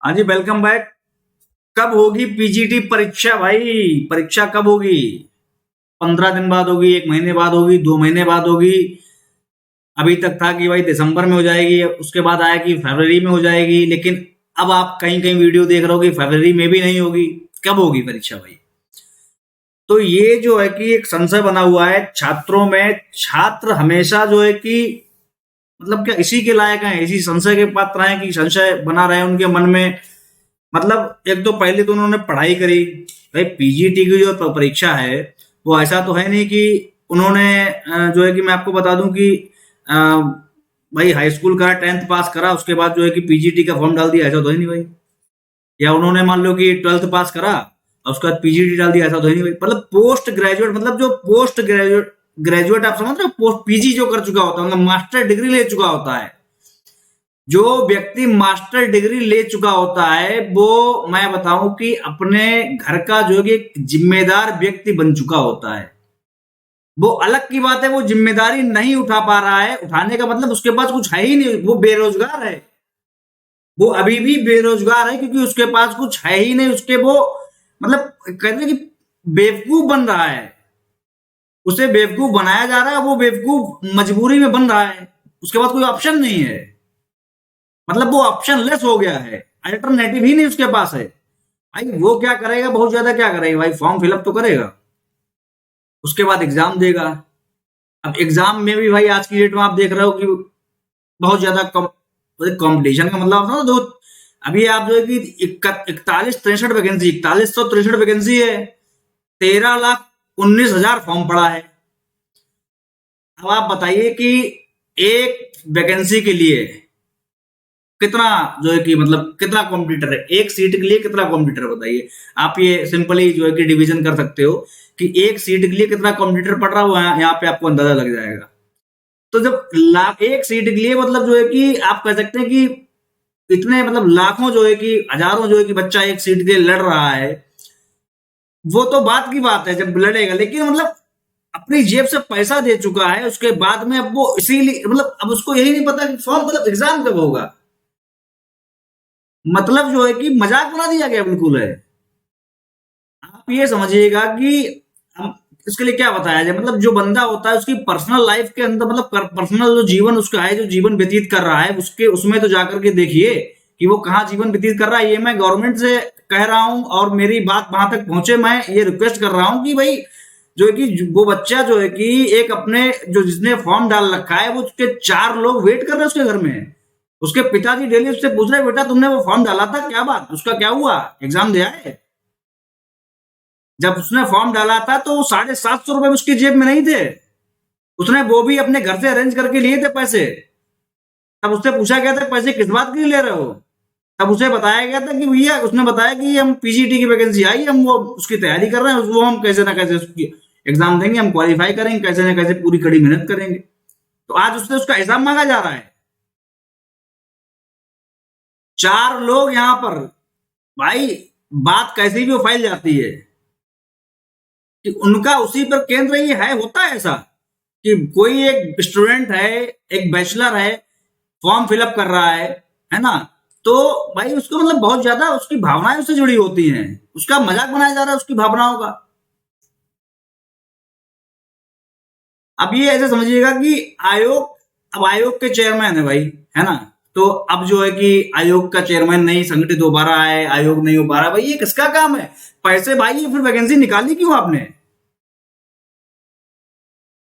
हाँ जी, welcome back. कब होगी पीजीटी परीक्षा भाई? परीक्षा कब होगी? 15 दिन बाद होगी, 1 महीने बाद होगी, 2 महीने बाद होगी? अभी तक था कि भाई दिसंबर में हो जाएगी, उसके बाद आया कि फरवरी में हो जाएगी, लेकिन अब आप कहीं कहीं वीडियो देख रहे हो कि फरवरी में भी नहीं होगी। कब होगी परीक्षा भाई? तो ये जो है कि एक संशय बना हुआ है छात्रों में। छात्र हमेशा जो है कि मतलब क्या इसी के लायक हैं, इसी संशय के पात्र हैं कि संशय बना रहे उनके मन में। मतलब एक तो पहले तो उन्होंने पढ़ाई करी। भाई पीजीटी की जो परीक्षा है वो ऐसा तो है नहीं कि उन्होंने जो है कि मैं आपको बता दूं कि अ, भाई हाई स्कूल का 10th पास करा उसके बाद जो है कि पीजीटी का फॉर्म डाल दिया, ऐसा तो है नहीं भाई। या उन्होंने मान लो कि 12th पास करा और उसके बाद पीजीटी डाल दिया, ऐसा तो है नहीं भाई। मतलब पोस्ट ग्रेजुएट, मतलब जो पोस्ट ग्रेजुएट ग्रेजुएट आप समझ रहे हो, पोस्ट पीजी जो कर चुका होता है, मतलब मास्टर डिग्री ले चुका होता है। जो व्यक्ति मास्टर डिग्री ले चुका होता है वो, मैं बताऊं कि अपने घर का जो है कि एक जिम्मेदार व्यक्ति बन चुका होता है। वो अलग की बात है, वो जिम्मेदारी नहीं उठा पा रहा है, उठाने का मतलब उसके पास कुछ है ही नहीं, वो बेरोजगार है। वो अभी भी बेरोजगार है क्योंकि उसके पास कुछ है ही नहीं। उसके वो मतलब कहते हैं कि बेवकूफ बन रहा है, उसे बेवकूफ बनाया जा रहा है, वो बेवकूफ मजबूरी में बन रहा है। उसके पास कोई ऑप्शन नहीं है, मतलब वो ऑप्शन लेस हो गया है, अल्टरनेटिव ही नहीं उसके पास है। भाई वो क्या करेगा, बहुत ज्यादा क्या करेगा भाई, फॉर्म फिलअप तो करेगा, उसके बाद एग्जाम देगा। अब एग्जाम में भी भाई आज की डेट में आप देख रहे हो कि बहुत ज्यादा कंपटीशन का मतलब होता है ना। तो अभी आप जो है कि 4163 वैकेंसी है, 13,19,000 फॉर्म पड़ा है। अब आप बताइए कि एक वैकेंसी के लिए कितना जो है कि मतलब कितना कॉम्पिटिटर है, एक सीट के लिए कितना कॉम्पिटिटर बताइए। आप ये सिंपली जो है कि डिवीजन कर सकते हो कि एक सीट के लिए कितना कॉम्पिटिटर पड़ रहा है, यहाँ पे आपको अंदाजा लग जाएगा। तो जब लाख एक सीट के लिए मतलब जो है कि आप कह सकते हैं कि इतने मतलब लाखों जो है कि हजारों जो है कि बच्चा एक सीट के लिए लड़ रहा है, वो तो बात की बात है जब लड़ेगा, लेकिन मतलब अपनी जेब से पैसा दे चुका है, उसके बाद में अब वो इसीलिए मतलब अब उसको यही नहीं पता कि फॉर्म मतलब एग्जाम कब होगा। मतलब जो है कि मजाक बना दिया गया बिल्कुल है। आप ये समझिएगा कि हम इसके लिए क्या बताया जाए, मतलब जो बंदा होता है उसकी पर्सनल लाइफ के अंदर मतलब पर्सनल जो जीवन उसका है, जो जीवन व्यतीत कर रहा है, उसके उसमें तो जाकर के देखिए कि वो कहाँ जीवन व्यतीत कर रहा है। ये मैं गवर्नमेंट से कह रहा हूं और मेरी बात वहां तक पहुंचे, मैं ये रिक्वेस्ट कर रहा हूं कि भाई जो है कि वो बच्चा जो है कि एक अपने जो जिसने फॉर्म डाल रखा है, वो उसके 4 लोग वेट कर रहे हैं उसके घर में। उसके पिताजी डेली उससे पूछ रहे बेटा तुमने वो फॉर्म डाला था, क्या बात, उसका क्या हुआ, एग्जाम दिया है? जब उसने फॉर्म डाला था तो 750 रुपए उसकी जेब में नहीं थे, उसने वो भी अपने घर से अरेंज करके लिए थे पैसे। तब उससे पूछा गया था पैसे किस बात के लिए ले रहे हो, तब उसे बताया गया था कि भैया, उसने बताया कि हम पीजीटी की वैकेंसी आई, हम वो उसकी तैयारी कर रहे हैं, वो हम कैसे ना कैसे उसकी एग्जाम देंगे, हम क्वालिफाई करेंगे, कैसे ना कैसे पूरी कड़ी मेहनत करेंगे। तो आज उससे उसका हिसाब मांगा जा रहा है। 4 लोग यहाँ पर, भाई बात कैसी भी वो फैल जाती है कि उनका उसी पर केंद्र ही है। होता है ऐसा कि कोई एक स्टूडेंट है, एक बैचलर है, फॉर्म फिलअप कर रहा है ना, तो भाई उसको मतलब बहुत ज्यादा उसकी भावनाएं उससे जुड़ी होती हैं, उसका मजाक बनाया जा रहा है उसकी भावनाओं का। अब ये ऐसे समझिएगा कि आयोग, अब आयोग के चेयरमैन है भाई, है ना, तो अब जो है कि आयोग का चेयरमैन नहीं संगठित हो पा रहा है, आयोग नहीं हो पा रहा भाई, ये किसका काम है? पैसे भाई, ये फिर वैकेंसी निकाली क्यों आपने?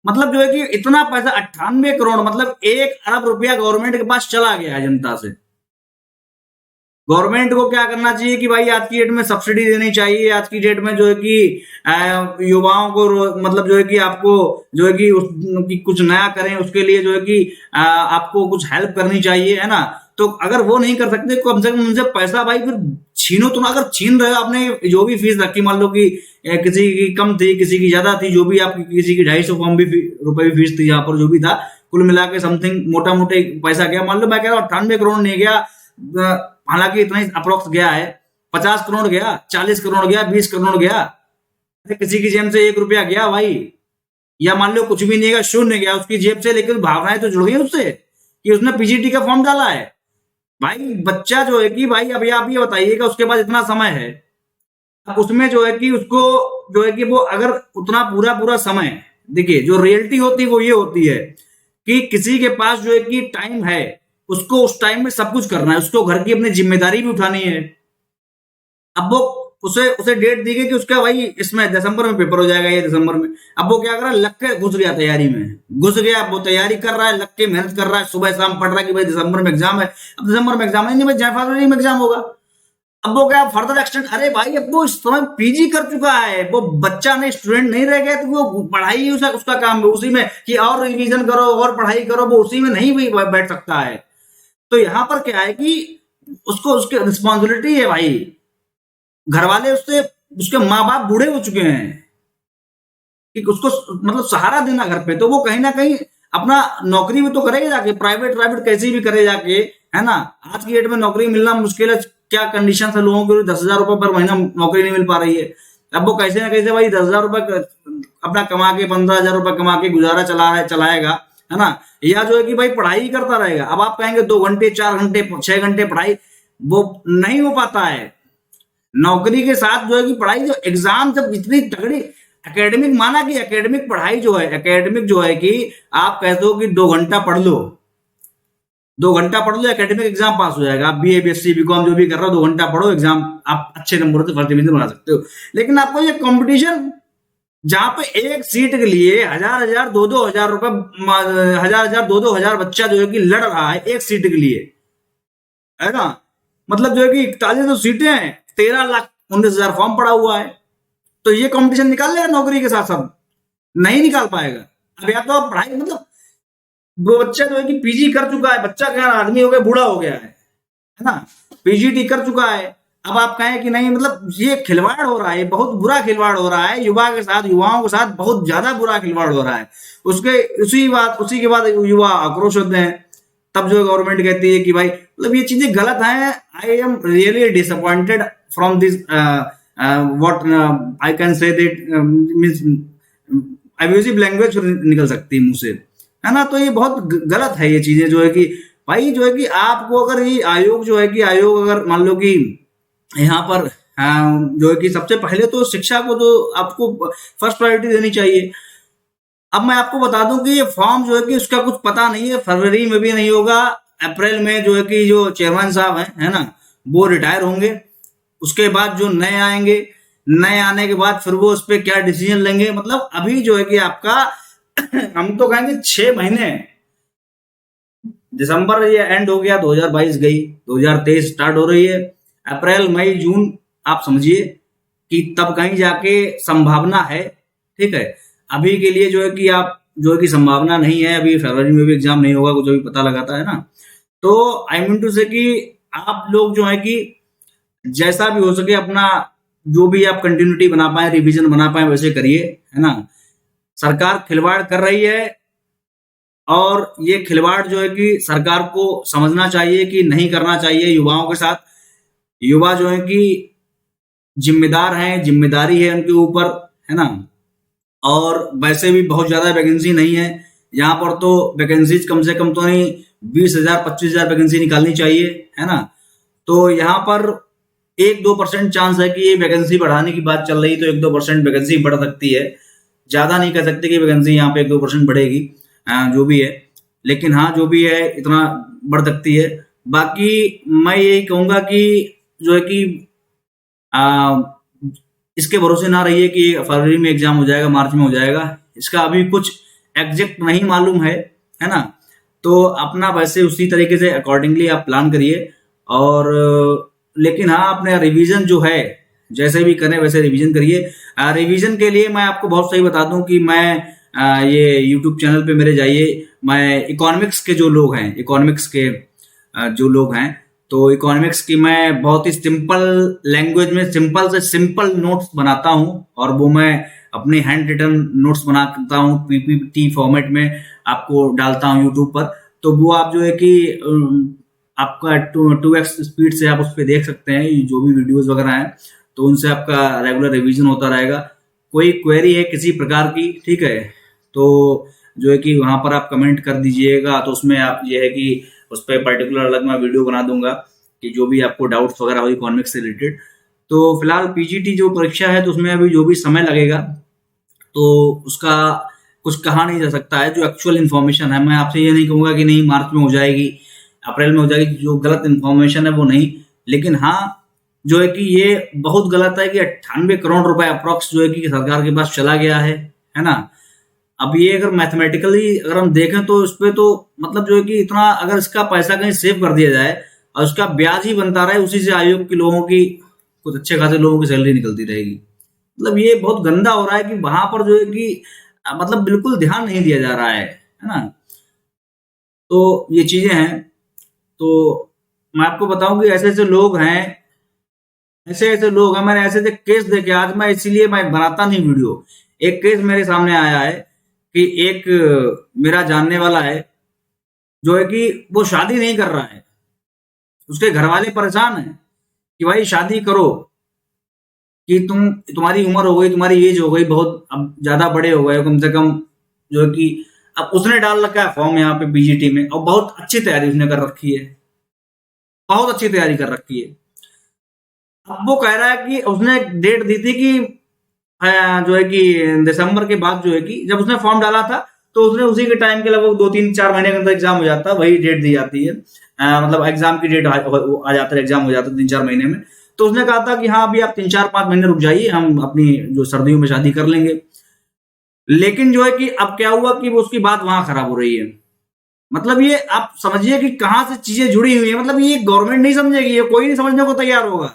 मतलब जो है कि इतना पैसा 98 करोड़, मतलब 1 अरब रुपया गवर्नमेंट के पास चला गया है जनता से। गवर्नमेंट को क्या करना चाहिए कि भाई आज की डेट में सब्सिडी देनी चाहिए, आज की डेट में जो है कि युवाओं को मतलब जो है कि आपको जो है कि कि कुछ नया करें, उसके लिए जो है कि आपको कुछ हेल्प करनी चाहिए, है ना। तो अगर वो नहीं कर सकते, कम से कम उनसे पैसा भाई फिर छीनो। तो अगर छीन रहे हो आपने, जो भी फीस रखी, मान लो कि किसी की कम थी, किसी की ज्यादा थी, जो भी आपकी किसी की 250 रुपए भी फीस थी, यहाँ पर जो भी था, कुल मिला के समथिंग मोटा मोटे पैसा गया। मान लो मैं कह रहा हूँ 98 करोड़ नहीं गया, हालांकि इतना ही अप्रोक्स गया है, 50 करोड़ गया, 40 करोड़ गया, 20 करोड़ गया, किसी की जेब से 1 रुपया गया भाई, या मान लो कुछ भी नहीं गया, शून्य गया उसकी जेब से, लेकिन भावनाएं तो जुड़ गई उससे कि उसने पीजीटी का फॉर्म डाला है। भाई बच्चा जो है कि भाई अभी आप ये बताइएगा उसके पास इतना समय है, अब उसमें जो है कि उसको जो है कि वो अगर उतना पूरा पूरा समय, देखिए जो रियलिटी होती है वो ये होती है कि किसी के पास जो है कि टाइम है, उसको उस टाइम में सब कुछ करना है, उसको घर की अपनी जिम्मेदारी भी उठानी है। अब वो उसे उसे डेट दी गई कि उसका भाई इसमें दिसंबर में पेपर हो जाएगा, ये दिसंबर में। अब वो क्या कर रहा है, लग के घुस गया तैयारी में, घुस गया, वो तैयारी कर रहा है, लग के मेहनत कर रहा है, सुबह शाम पढ़ रहा है कि भाई दिसंबर में एग्जाम है। अब दिसंबर में एग्जाम है नहीं भाई, फरवरी में एग्जाम होगा। अब वो क्या फर्दर एक्सटेंड, अरे भाई अब वो इस समय पीजी कर चुका है, वो बच्चा नहीं, स्टूडेंट नहीं रह गया, तो वो पढ़ाई ही उसका काम है उसी में कि और रिवीजन करो और पढ़ाई करो, वो उसी में नहीं भी बैठ सकता है। तो यहाँ पर क्या है कि उसको उसकी रिस्पॉन्सिबिलिटी है भाई, घर वाले उससे, उसके माँ बाप बूढ़े हो चुके हैं कि उसको मतलब सहारा देना घर पे, तो वो कहीं ना कहीं अपना नौकरी भी तो करेगा जाके, प्राइवेट प्राइवेट कैसी भी करे जाके, है ना। आज की डेट में नौकरी मिलना मुश्किल है, क्या कंडीशन है लोगों के, 10,000 रुपए पर महीना नौकरी नहीं मिल पा रही है। अब वो कैसे ना कैसे भाई 10,000 रुपए अपना कमा के, 15,000 रुपए कमा के गुजारा चलाएगा, है ना। या जो है कि भाई पढ़ाई ही करता रहेगा। अब आप कहेंगे 2 घंटे 4 घंटे 6 घंटे पढ़ाई, वो नहीं हो पाता है। नौकरी के साथ जो है कि पढ़ाई, जो एग्जाम जब इतनी तगड़ी एकेडमिक, माना कि एकेडमिक पढ़ाई जो है, एकेडमिक जो है कि आप कहते हो कि 2 घंटा पढ़ लो, 2 घंटा पढ़ लो एकेडमिक एग्जाम पास हो जाएगा। आप बीए बीएससी बीकॉम जो भी कर रहे हो, 2 घंटा पढ़ो, एग्जाम आप अच्छे नंबर से फर्स्ट डिवीजन बना सकते हो। लेकिन आपको ये कंपटीशन, जहां पे एक सीट के लिए 1,000 1,000 2,000 रुपए, 1,000 1,000 2,000 बच्चा जो है कि लड़ रहा है एक सीट के लिए, है ना। मतलब जो है कि 41 तो सीटें हैं, 13,19,000 फॉर्म पड़ा हुआ है। तो ये कंपटीशन निकाल लेगा नौकरी के साथ साथ? नहीं निकाल पाएगा। अब या तो आप पढ़ाई, मतलब वो बच्चा जो है कि पीजी कर चुका है, बच्चा क्या आदमी हो गया, बूढ़ा हो गया है ना, पीजीटी कर चुका है। अब आप कहें कि नहीं, मतलब ये खिलवाड़ हो रहा है, बहुत बुरा खिलवाड़ हो रहा है युवा के साथ, युवाओं के साथ बहुत ज्यादा बुरा खिलवाड़ हो रहा है। उसके उसी के बाद युवा आक्रोश होते हैं। तब जो गवर्नमेंट कहती है कि भाई मतलब ये चीजें गलत हैं। I am really disappointed from this, what I can say that, means abusive language निकल सकती है मुंह से, है ना। तो ये बहुत गलत है ये चीजें, जो है कि भाई जो है कि आपको अगर ये आयोग जो है कि आयोग अगर मान लो कि यहाँ पर जो है कि सबसे पहले तो शिक्षा को तो आपको फर्स्ट प्रायोरिटी देनी चाहिए। अब मैं आपको बता दूं कि ये फॉर्म जो है कि उसका कुछ पता नहीं है, फरवरी में भी नहीं होगा, अप्रैल में जो है कि जो चेयरमैन साहब हैं, है ना, वो रिटायर होंगे। उसके बाद जो नए आएंगे, नए आने के बाद फिर वो उस पर क्या डिसीजन लेंगे। मतलब अभी जो है कि आपका हम तो कहेंगे 6 महीने, दिसंबर ये एंड हो गया, 2022 गई, 2023 स्टार्ट हो रही है, अप्रैल मई जून आप समझिए कि तब कहीं जाके संभावना है। ठीक है, अभी के लिए जो है कि आप जो है कि संभावना नहीं है, अभी फरवरी में भी एग्जाम नहीं होगा, कुछ अभी पता लगाता है ना। तो आई मीन टू से कि आप लोग जो है कि जैसा भी हो सके अपना जो भी आप कंटिन्यूटी बना पाए, रिवीजन बना पाए, वैसे करिए, है ना। सरकार खिलवाड़ कर रही है, और ये खिलवाड़ जो है कि सरकार को समझना चाहिए कि नहीं करना चाहिए युवाओं के साथ। युवा जो है कि जिम्मेदार हैं, जिम्मेदारी है उनके ऊपर, है ना। और वैसे भी बहुत ज्यादा वैकेंसी नहीं है यहाँ पर, तो वैकेंसीज कम से कम तो नहीं 20,000 25,000 वैकेंसी निकालनी चाहिए, है ना। तो यहाँ पर 1-2% चांस है कि ये वैकेंसी बढ़ाने की बात चल रही, तो 1-2% वैकेंसी बढ़ सकती है। ज्यादा नहीं कह सकते कि वैकेंसी यहाँ पे 1-2% बढ़ेगी, जो भी है। लेकिन हाँ, जो भी है इतना बढ़ सकती है। बाकी मैं यही कहूंगा कि जो है कि आ, इसके भरोसे ना रहिए कि फरवरी में एग्जाम हो जाएगा, मार्च में हो जाएगा, इसका अभी कुछ एग्जैक्ट नहीं मालूम है ना। तो अपना वैसे उसी तरीके से अकॉर्डिंगली आप प्लान करिए। और लेकिन हाँ, अपने रिवीजन जो है जैसे भी करें वैसे रिवीजन करिए। रिवीजन के लिए मैं आपको बहुत सही बता दूं कि मैं ये यूट्यूब चैनल पे मेरे जाइए, मैं इकोनॉमिक्स के जो लोग हैं, इकोनॉमिक्स के जो लोग हैं, तो इकोनॉमिक्स की मैं बहुत ही सिंपल लैंग्वेज में सिंपल से सिंपल नोट्स बनाता हूँ, और वो मैं अपने हैंड रिटन नोट्स बनाता हूँ, पीपीटी फॉर्मेट में आपको डालता हूँ यूट्यूब पर। तो वो आप जो है कि आपका 2x स्पीड से आप उस पर देख सकते हैं जो भी वीडियोस वगैरह हैं, तो उनसे आपका रेगुलर रिवीजन होता रहेगा। कोई क्वेरी है किसी प्रकार की, ठीक है, तो जो है कि वहां पर आप कमेंट कर दीजिएगा, तो उसमें आप ये है कि उस पर पर्टिकुलर अलग मैं वीडियो बना दूंगा कि जो भी आपको डाउट्स वगैरह हो इकोनॉमिक्स से रिलेटेड। तो फिलहाल पीजीटी जो परीक्षा है तो उसमें अभी जो भी समय लगेगा तो उसका कुछ कहा नहीं जा सकता है। जो एक्चुअल इन्फॉर्मेशन है, मैं आपसे ये नहीं कहूंगा कि नहीं मार्च में हो जाएगी, अप्रैल में हो जाएगी, जो गलत इन्फॉर्मेशन है वो नहीं। लेकिन हाँ, जो है कि ये बहुत गलत है कि 98 करोड़ रुपए अप्रोक्स जो है कि सरकार के पास चला गया है ना। अब ये अगर मैथमेटिकली अगर हम देखें तो इस पे तो मतलब जो है कि इतना अगर इसका पैसा कहीं सेव कर दिया जाए और उसका ब्याज ही बनता रहे, उसी से आयोग के लोगों की कुछ अच्छे खासे लोगों की सैलरी निकलती रहेगी। मतलब ये बहुत गंदा हो रहा है कि वहां पर जो है कि मतलब बिल्कुल ध्यान नहीं दिया जा रहा है ना। तो ये चीजें हैं। तो मैं आपको बताऊं कि ऐसे ऐसे लोग हैं, ऐसे ऐसे लोग हैं, मैंने ऐसे ऐसे केस देखे। आज मैं इसीलिए मैं बनाता नहीं वीडियो। एक केस मेरे सामने आया है कि एक मेरा जानने वाला है जो है कि वो शादी नहीं कर रहा है, उसके घर वाले परेशान हैं कि भाई शादी करो, कि तुम्हारी उम्र हो गई, तुम्हारी एज हो गई बहुत, अब ज्यादा बड़े हो गए कम से कम, जो है कि अब उसने डाल रखा है फॉर्म यहाँ पे पीजीटी में और बहुत अच्छी तैयारी उसने कर रखी है, बहुत अच्छी तैयारी कर रखी है। अब वो कह रहा है कि उसने एक डेट दी थी कि जो है कि दिसंबर के बाद जो है कि जब उसने फॉर्म डाला था तो उसने उसी के टाइम के लगभग 2-3-4 महीने के अंदर एग्जाम हो जाता है, वही डेट दी जाती है। मतलब एग्जाम की डेट आ जाता है, एग्जाम हो जाता है 3-4 महीने में। तो उसने कहा था कि हाँ अभी आप 3-4-5 महीने रुक जाइए, हम अपनी जो सर्दियों में शादी कर लेंगे। लेकिन जो है कि अब क्या हुआ कि वो उसकी बात वहां खराब हो रही है। मतलब ये आप समझिए कि कहां से चीजें जुड़ी हुई है। मतलब ये गवर्नमेंट नहीं समझेगी, ये कोई नहीं समझने को तैयार होगा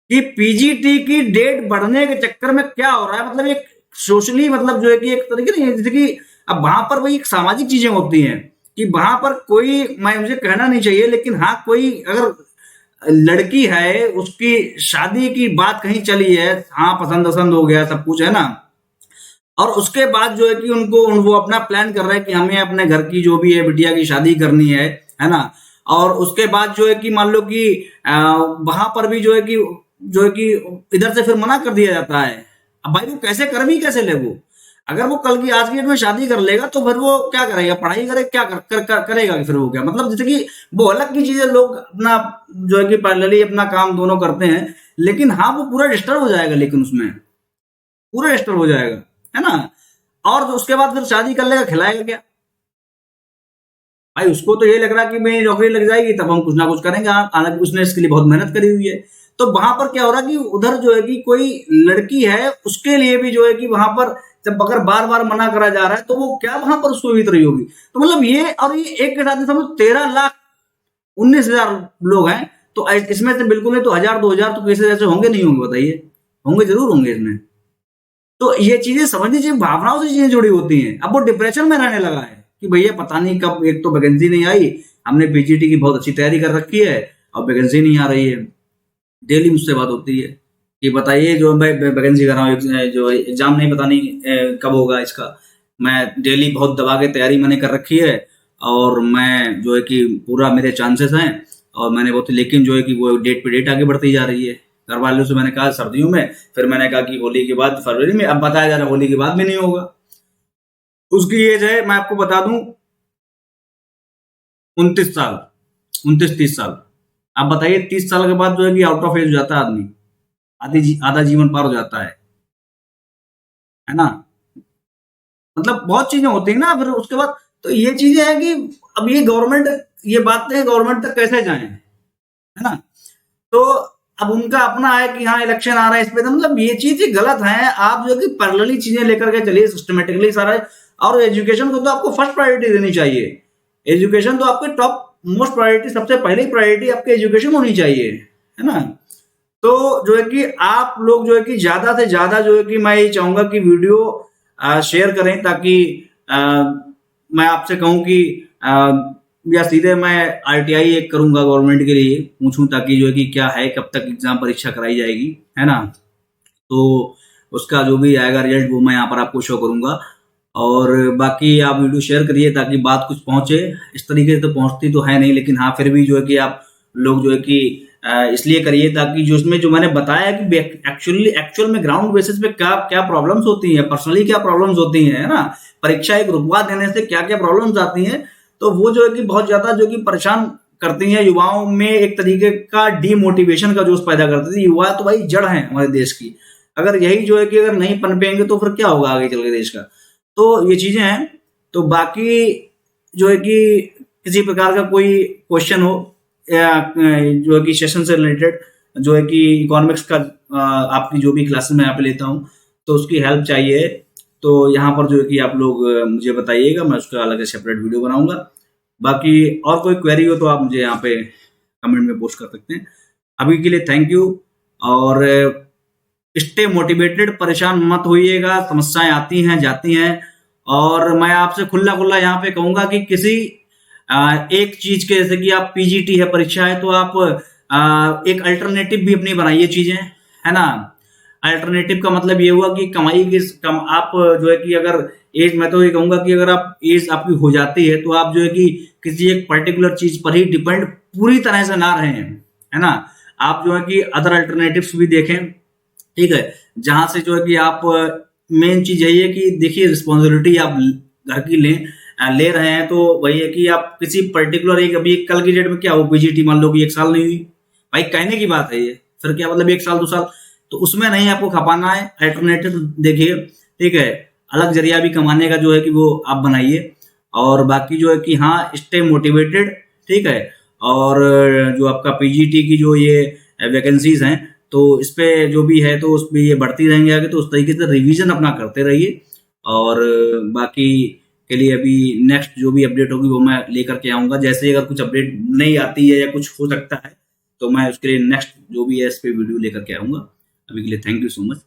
कि पीजीटी की डेट बढ़ने के चक्कर में क्या हो रहा है। मतलब एक सोशली मतलब जो है कि एक तरीके नहीं, जैसे कि अब वहां पर वही एक सामाजिक चीजें होती हैं कि वहां पर कोई, मैं मुझे कहना नहीं चाहिए लेकिन हाँ कोई अगर लड़की है उसकी शादी की बात कहीं चली है, हाँ पसंद पसंद हो गया सब कुछ है ना, और उसके बाद जो है कि उनको वो अपना प्लान कर रहे हैं कि हमें अपने घर की जो भी है बिटिया की शादी करनी है ना। और उसके बाद जो है कि मान लो कि वहां पर भी जो है कि इधर से फिर मना कर दिया जाता है। अब भाई वो कैसे कर भी कैसे ले वो, अगर वो कल की आज की डेट में शादी कर लेगा तो फिर वो क्या करेगा, पढ़ाई करे क्या करेगा कि फिर वो क्या, मतलब जैसे कि वो अलग की चीजें लोग अपना जो है कि पैरेलली अपना काम दोनों करते हैं, लेकिन हाँ वो पूरा डिस्टर्ब हो जाएगा, लेकिन उसमें पूरा डिस्टर्ब हो जाएगा है ना। और तो उसके बाद फिर शादी कर लेगा, खिलाएगा क्या भाई। उसको तो ये लग रहा है कि मेरी नौकरी लग जाएगी तब हम कुछ ना कुछ करेंगे, हालांकि उसने इसके लिए बहुत मेहनत करी हुई है। तो वहां पर क्या हो रहा है कि उधर जो है कि कोई लड़की है उसके लिए भी जो है कि वहां पर जब अगर बार बार मना करा जा रहा है तो वो क्या वहां पर उसको बीत रही होगी। तो मतलब ये, और ये एक के साथ ही समझ 13,19,000 लोग हैं, तो इसमें से बिल्कुल नहीं तो 1,000-2,000 तो केसेस ऐसे होंगे नहीं होंगे, बताइए। होंगे, जरूर होंगे इसमें। तो ये चीजें समझनी चाहिए, भावनाओं से चीजें जुड़ी होती हैं। अब वो डिप्रेशन में रहने लगा है कि भैया पता नहीं कब, एक तो वैकेंसी नहीं आई, हमने पीजीटी की बहुत अच्छी तैयारी कर रखी है और वैकेंसी नहीं आ रही है। डेली मुझसे बात होती है कि बताइए जो मैं वैकेंसी कर रहा हूँ, जो एग्जाम नहीं, पता नहीं कब होगा इसका। मैं डेली बहुत दबा के तैयारी मैंने कर रखी है और मैं जो है कि पूरा मेरे चांसेस हैं और मैंने बहुत, लेकिन जो है कि वो डेट पे डेट आगे बढ़ती जा रही है। घर वालों से मैंने कहा सर्दियों में, फिर मैंने कहा कि होली के बाद फरवरी में, अब बताया जा रहा है होली के बाद भी नहीं होगा। उसकी एज है, मैं आपको बता दूं, 29 साल, 29-30 साल। आप बताइए 30 साल के बाद जो है कि आउट ऑफ एज हो जाता है आदमी, आधा जीवन पार हो जाता है ना। मतलब बहुत चीजें होती है ना फिर उसके बाद। तो ये चीजें हैं कि अब ये गवर्नमेंट, ये बातें गवर्नमेंट तक कैसे जाए, है ना। तो अब उनका अपना है कि हाँ इलेक्शन आ रहा है इस पे, तो मतलब ये चीजें गलत है। आप जो कि पैरेलली चीजें लेकर के चलिए सिस्टमेटिकली सारा। और एजुकेशन को तो आपको फर्स्ट प्रायोरिटी देनी चाहिए। एजुकेशन तो आपके टॉप मोस्ट प्रायोरिटी, सबसे पहली प्रायोरिटी आपकी एजुकेशन होनी चाहिए, है ना। तो जो है कि आप लोग जो है कि ज्यादा से ज्यादा जो है कि मैं ये चाहूंगा कि वीडियो शेयर करें, ताकि मैं आपसे कहूं कि या सीधे मैं आरटीआई एक करूंगा गवर्नमेंट के लिए पूछूं, ताकि जो है कि क्या है, कब तक एग्जाम परीक्षा कराई जाएगी, है ना। तो उसका जो भी आएगा रिजल्ट वो मैं यहाँ पर आपको शो करूंगा। और बाकी आप वीडियो शेयर करिए ताकि बात कुछ पहुंचे। इस तरीके से तो पहुंचती तो है नहीं, लेकिन हाँ फिर भी जो है कि आप लोग जो है कि इसलिए करिए ताकि जो उसमें जो मैंने बताया कि एक्चुअल में ग्राउंड बेसिस पे क्या क्या प्रॉब्लम्स होती हैं, पर्सनली क्या प्रॉब्लम्स होती हैं, है ना। परीक्षा एक रुकवा देने से क्या क्या प्रॉब्लम्स आती हैं, तो वो जो है कि बहुत ज्यादा जो कि परेशान करती हैं, युवाओं में एक तरीके का डीमोटिवेशन का जोश पैदा करती थी। युवा तो भाई जड़ है हमारे देश की, अगर यही जो है कि अगर नहीं पनपेंगे तो फिर क्या होगा आगे चल के देश का। तो ये चीजें हैं। तो बाकी जो है कि किसी प्रकार का कोई क्वेश्चन हो या जो है कि सेशन से रिलेटेड, जो है कि इकोनॉमिक्स का आपकी जो भी क्लासेस मैं यहाँ पे लेता हूँ, तो उसकी हेल्प चाहिए तो यहाँ पर जो है कि आप लोग मुझे बताइएगा, मैं उसका अलग से सेपरेट वीडियो बनाऊंगा। बाकी और कोई क्वेरी हो तो आप मुझे यहाँ पे कमेंट में पोस्ट कर सकते हैं। अभी के लिए थैंक यू। और स्टे मोटिवेटेड, परेशान मत होइएगा, समस्याएं आती हैं जाती हैं। और मैं आपसे खुला खुला यहाँ पे कहूंगा कि किसी एक चीज के, जैसे कि आप पीजीटी है परीक्षा है, तो आप एक अल्टरनेटिव भी अपनी बनाइए चीजें, है ना। अल्टरनेटिव का मतलब ये हुआ कि कमाई की कम आप जो है कि अगर एज, मैं तो ये कहूंगा कि अगर आप एज आपकी हो जाती है तो आप जो है कि किसी एक पर्टिकुलर चीज पर ही डिपेंड पूरी तरह से ना रहें, है ना। आप जो है कि अदर अल्टरनेटिव्स भी देखें, ठीक है, जहां से जो है कि आप, मेन चीज यही है कि देखिए रिस्पॉन्सिबिलिटी आप घर की ले रहे हैं, तो वही है कि आप किसी पर्टिकुलर एक, अभी कल की डेट में क्या हो, पीजीटी मान लो कि 1 साल नहीं हुई, भाई कहने की बात है ये, फिर क्या मतलब 1 साल 2 साल, तो उसमें नहीं आपको खपाना है। अल्टरनेटिव देखिए, ठीक है, अलग जरिया भी कमाने का जो है कि वो आप बनाइए। और बाकी जो है कि हाँ, स्टे मोटिवेटेड, ठीक है। और जो आपका पीजीटी की जो ये वैकेंसीज हैं, तो इस पे जो भी है तो उस पे ये बढ़ती रहेंगे आगे, तो उस तरीके से रिवीजन अपना करते रहिए। और बाकी के लिए अभी नेक्स्ट जो भी अपडेट होगी वो मैं लेकर के आऊंगा। जैसे अगर कुछ अपडेट नहीं आती है या कुछ हो सकता है तो मैं उसके लिए नेक्स्ट जो भी है इस पे वीडियो लेकर के आऊंगा। अभी के लिए थैंक यू सो मच।